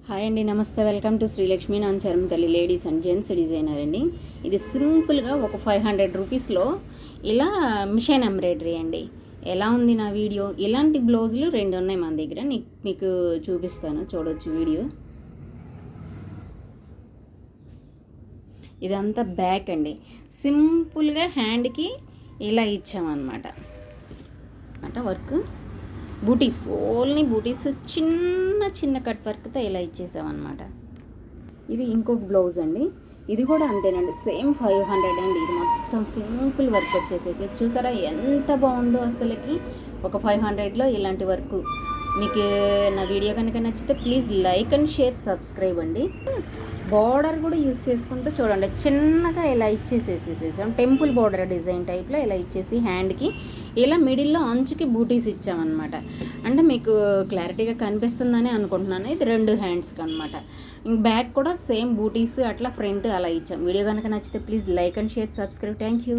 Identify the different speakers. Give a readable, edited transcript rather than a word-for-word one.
Speaker 1: Hi అండి, నమస్తే. Welcome to Srilakshmi నాంచరం తల్లి లేడీస్ అండ్ జెంట్స్ డిజైనర్ అండి. ఇది సింపుల్గా ఒక 500 రూపీస్లో ఇలా మిషన్ ఎంబ్రాయిడరీ అండి. ఎలా ఉంది నా వీడియో? ఇలాంటి బ్లౌజులు 2 ఉన్నాయి మన దగ్గర. మీకు చూపిస్తాను, చూడొచ్చు వీడియో. ఇదంతా బ్యాక్ అండి. సింపుల్గా హ్యాండ్కి ఇలా ఇచ్చామన్నమాట వర్క్. బూటీస్, ఓన్లీ బూటీస్, చిన్న చిన్న కట్ వర్క్తో ఇలా ఇచ్చేసామన్నమాట. ఇది ఇంకొక బ్లౌజ్ అండి. ఇది కూడా అంతేనండి, సేమ్ 500 అండి. ఇది మొత్తం సింపుల్ వర్క్ వచ్చేసేసి చూసారా ఎంత బాగుందో అసలుకి. ఒక 500లో ఇలాంటి వర్క్. మీకు నా వీడియో కనుక నచ్చితే please like and share, subscribe అండి. బార్డర్ కూడా యూస్ చేసుకుంటూ చూడండి, చిన్నగా ఇలా ఇచ్చేసేసేసాం. టెంపుల్ బార్డర్ డిజైన్ టైప్లో ఇలా ఇచ్చేసి హ్యాండ్కి ఇలా మిడిల్లో అంచుకి బూటీస్ ఇచ్చామన్నమాట. అంటే మీకు క్లారిటీగా కనిపిస్తుందని అనుకుంటున్నాను. ఇది 2 హ్యాండ్స్కి అనమాట. బ్యాక్ కూడా సేమ్ బూటీస్, అట్లా ఫ్రంట్ అలా ఇచ్చాం. వీడియో కనుక నచ్చితే please like and share, subscribe. Thank you.